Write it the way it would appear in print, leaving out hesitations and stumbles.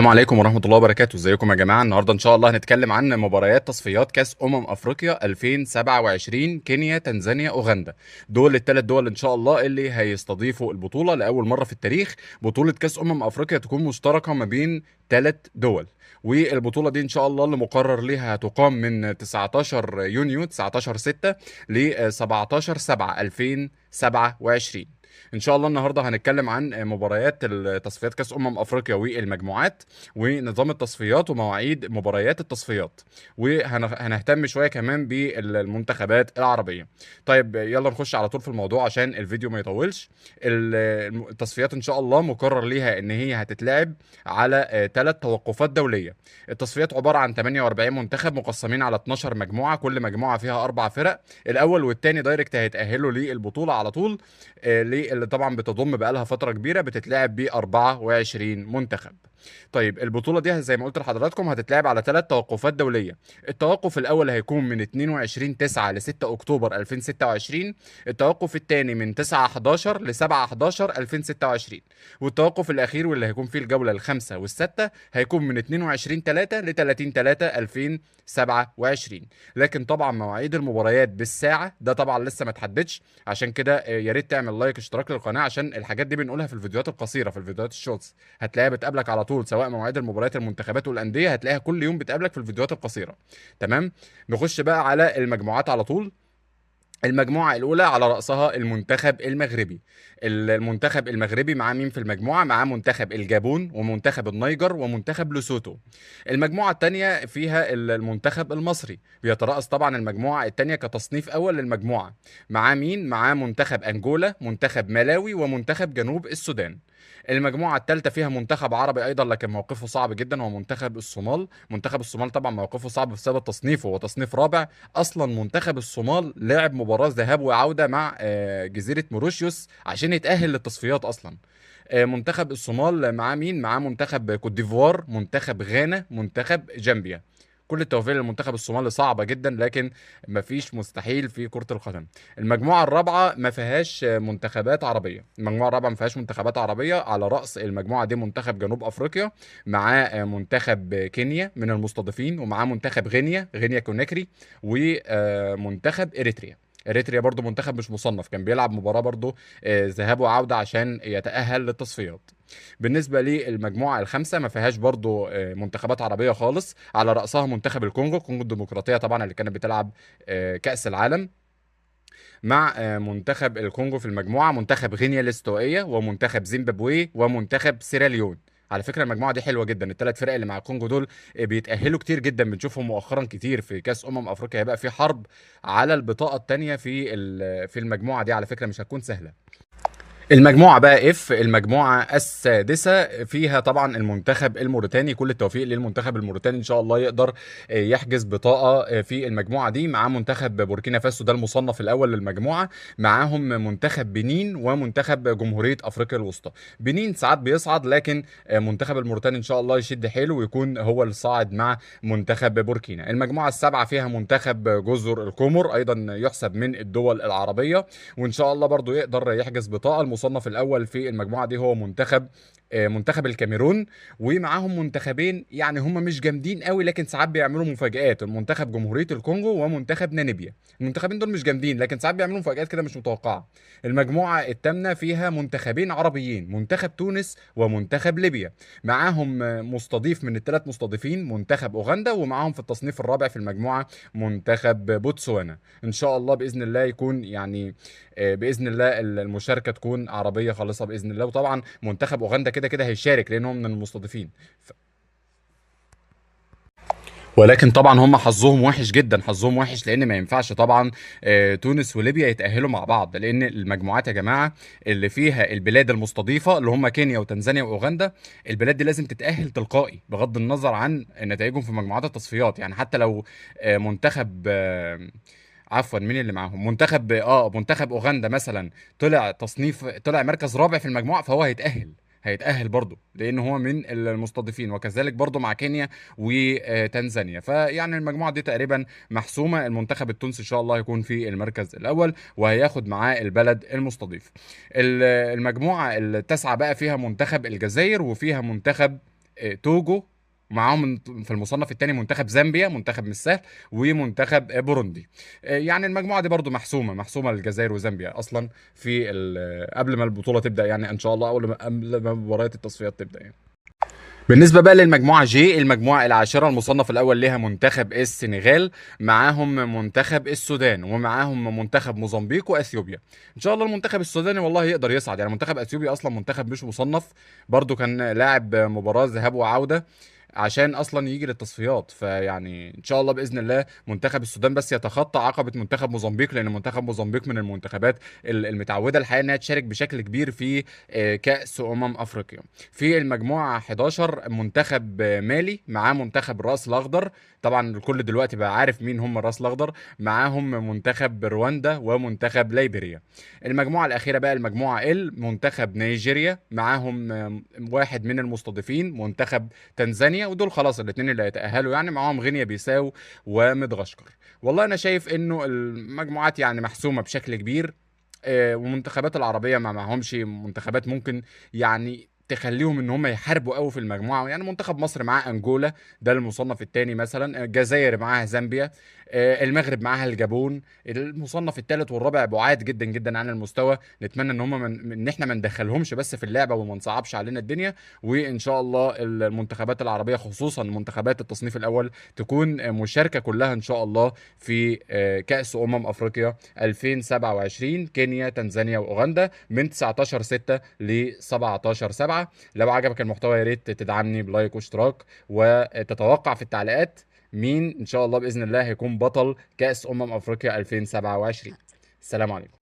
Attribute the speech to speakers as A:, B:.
A: السلام عليكم ورحمة الله وبركاته، ازيكم يا جماعة؟ النهاردة إن شاء الله هنتكلم عن مباريات تصفيات كأس أفريقيا 2027 كينيا، تنزانيا، أوغندا. دول الثلاث دول إن شاء الله اللي هيستضيفوا البطولة لأول مرة في التاريخ. بطولة كأس أفريقيا تكون مشتركة ما بين ثلاث دول. والبطولة دي إن شاء الله اللي مقرر ليها هتقام من 19 يونيو 19 6 ل 17 7 2027. ان شاء الله النهارده هنتكلم عن مباريات تصفيات كاس افريقيا والمجموعات، ونظام التصفيات ومواعيد مباريات التصفيات، وهنهتم شويه كمان بالمنتخبات العربيه. طيب يلا نخش على طول في الموضوع عشان الفيديو ما يطولش. التصفيات ان شاء الله مقرر ليها ان هي هتتلعب على ثلاث توقفات دوليه. التصفيات عباره عن 48 منتخب مقسمين على 12 مجموعه، كل مجموعه فيها اربع فرق. الاول والثاني دايركت هيتاهلوا للبطوله على طول، اللي طبعا بتضم بقالها فتره كبيره، بتتلعب ب 24 منتخب. طيب البطوله دي زي ما قلت لحضراتكم هتتلعب على ثلاث توقفات دوليه. التوقف الاول هيكون من 22 9 ل 6 اكتوبر 2026. التوقف الثاني من 9 11 ل 7 11 2026. والتوقف الاخير واللي هيكون فيه الجوله الخامسه والسادسه هيكون من 22 3 ل 30 3 2027. لكن طبعا مواعيد المباريات بالساعه ده طبعا لسه ما تحددش. عشان كده يا ريت تعمل لايك اشتراك للقناه، عشان الحاجات دي بنقولها في الفيديوهات القصيره، في الفيديوهات الشورتس هتلاقيها بتقابلك على طول، سواء مواعيد المباريات المنتخبات والانديه هتلاقيها كل يوم بتقابلك في الفيديوهات القصيره. تمام. نخش بقى على المجموعات على طول. المجموعة الأولى على رأسها المنتخب المغربي. المنتخب المغربي معاه مين في المجموعة؟ معاه منتخب الجابون ومنتخب النيجر ومنتخب لوسوتو. المجموعة الثانية فيها المنتخب المصري، بيترأس طبعا المجموعة الثانية كتصنيف أول للمجموعة. معاه مين؟ معاه منتخب أنجولا، منتخب مالاوي، ومنتخب جنوب السودان. المجموعة الثالثة فيها منتخب عربي أيضا لكن موقفه صعب جدا، هو منتخب الصومال. منتخب الصومال طبعا موقفه صعب بسبب تصنيفه، هو تصنيف رابع. اصلا منتخب الصومال لعب مباراه ذهاب وعوده مع جزيره موريشيوس عشان يتاهل للتصفيات اصلا. منتخب الصومال معاه مين؟ معاه منتخب كوت ديفوار، منتخب غانا، منتخب جامبيا. كل التوفيق للمنتخب الصومالي، صعبة جدا لكن مفيش مستحيل في كرة القدم. المجموعة الرابعة ما فيهاش منتخبات عربية، المجموعة الرابعة ما فيهاش منتخبات عربية. على رأس المجموعة دي منتخب جنوب أفريقيا، معاه منتخب كينيا من المستضيفين، ومعاه منتخب غينيا كوناكري، ومنتخب إريتريا. اريتريا برضو منتخب مش مصنف، كان بيلعب مباراة برضو ذهاب وعودة عشان يتأهل للتصفيات. بالنسبة للمجموعة الخامسة ما فيهاش برضو منتخبات عربية خالص. على رأسها منتخب الكونغو الديمقراطية طبعا اللي كانت بتلعب كأس العالم. مع منتخب الكونغو في المجموعة منتخب غينيا الاستوائية، ومنتخب زيمبابوي، ومنتخب سيراليون. على فكرة المجموعة دي حلوة جدا، الثلاث فرق اللي مع الكونغو دول بيتأهلوا كتير جدا، بنشوفهم مؤخرا كتير في كأس أفريقيا. هيبقى في حرب على البطاقة الثانية في المجموعة دي، على فكرة مش هتكون سهلة. المجموعة بقى المجموعة السادسة فيها طبعا المنتخب الموريتاني. كل التوفيق للمنتخب الموريتاني، ان شاء الله يقدر يحجز بطاقة في المجموعة دي. معاه منتخب بوركينا فاسو، ده المصنف الاول للمجموعة. معاهم منتخب بنين ومنتخب جمهورية افريقيا الوسطى. بنين ساعات بيصعد، لكن منتخب الموريتاني ان شاء الله يشد حيله ويكون هو الصاعد مع منتخب بوركينا. المجموعة السابعة فيها منتخب جزر القمر، ايضا يحسب من الدول العربية، وان شاء الله برضو يقدر يحجز بطاقة. المصنف الاول في المجموعه دي هو منتخب الكاميرون. ومعاهم منتخبين يعني هم مش جامدين قوي لكن ساعات بيعملوا مفاجآت، المنتخب جمهوريه الكونغو ومنتخب ناميبيا. المنتخبين دول مش جامدين لكن ساعات بيعملوا مفاجآت كده مش متوقعه. المجموعه الثامنه فيها منتخبين عربيين، منتخب تونس ومنتخب ليبيا. معاهم مستضيف من الثلاث مستضيفين منتخب اوغندا، ومعاهم في التصنيف الرابع في المجموعه منتخب بوتسوانا. ان شاء الله باذن الله يكون يعني باذن الله المشاركه تكون عربيه خالصه باذن الله. وطبعا منتخب اوغندا كده كده هيشارك لانه من المستضيفين. ولكن طبعا هم حظهم وحش جدا، حظهم وحش لان ما ينفعش طبعا تونس وليبيا يتاهلوا مع بعض، لان المجموعات يا جماعه اللي فيها البلاد المستضيفه اللي هم كينيا وتنزانيا واوغندا، البلاد دي لازم تتاهل تلقائي بغض النظر عن نتائجهم في مجموعات التصفيات. يعني حتى لو منتخب عفوا مين اللي معاهم، منتخب اوغندا مثلا طلع مركز رابع في المجموعه، فهو هيتأهل برضه لأن هو من المستضيفين. وكذلك برضه مع كينيا وتنزانيا. فيعني المجموعة دي تقريبا محسومة. المنتخب التونسي إن شاء الله هيكون في المركز الأول وهياخد معاه البلد المستضيف. المجموعة التاسعة بقى فيها منتخب الجزائر وفيها منتخب توجو، معاهم في المصنف الثاني منتخب زامبيا، منتخب مش سهل، ومنتخب بوروندي. يعني المجموعه دي برضو محسومه الجزائر وزامبيا اصلا في قبل ما البطوله تبدا، يعني ان شاء الله قبل ما مباريات التصفيات تبدا يعني. بالنسبة بقى للمجموعة جي، المجموعة العاشرة، المصنف الأول لها منتخب السنغال، معاهم منتخب السودان، ومعاهم منتخب موزمبيق وأثيوبيا. إن شاء الله المنتخب السوداني والله يقدر يصعد، يعني منتخب أثيوبيا أصلا منتخب مش مصنف، برضو كان لاعب مباراة ذهاب وعودة عشان اصلا يجي للتصفيات. فيعني ان شاء الله باذن الله منتخب السودان بس يتخطى عقبه منتخب موزمبيق، لان منتخب موزمبيق من المنتخبات المتعوده الحقيقه انها تشارك بشكل كبير في كاس افريقيا. في المجموعة 11 منتخب مالي، معاه منتخب الرأس الأخضر، طبعا الكل دلوقتي بقى عارف مين هم الرأس الأخضر، معاهم منتخب رواندا ومنتخب ليبيريا. المجموعة الأخيرة بقى المجموعة منتخب نيجيريا، معاهم واحد من المستضيفين منتخب تنزانيا، ودول خلاص الاثنين اللي هيتأهلوا، يعني معاهم غينيا بيساو ومدغشقر. والله أنا شايف إنه المجموعات يعني محسومة بشكل كبير. ومنتخبات العربيه ما معهمش منتخبات ممكن يعني تخليهم ان هم يحاربوا قوي في المجموعه، يعني منتخب مصر معاه انجولا، ده المصنف الثاني مثلا، الجزائر معاها زامبيا، المغرب معاها الجابون. المصنف الثالث والرابع بعاد جدا جدا عن المستوى، نتمنى ان هم ان احنا ما ندخلهمش بس في اللعبه وما نصعبش علينا الدنيا. وان شاء الله المنتخبات العربيه خصوصا منتخبات التصنيف الاول تكون مشاركه كلها ان شاء الله في كاس افريقيا 2027، كينيا تنزانيا واوغندا، من 19/6 ل 17/7. لو عجبك المحتوى يا ريت تدعمني بلايك واشتراك، وتتوقع في التعليقات مين ان شاء الله باذن الله هيكون بطل كاس افريقيا 2027. السلام عليكم.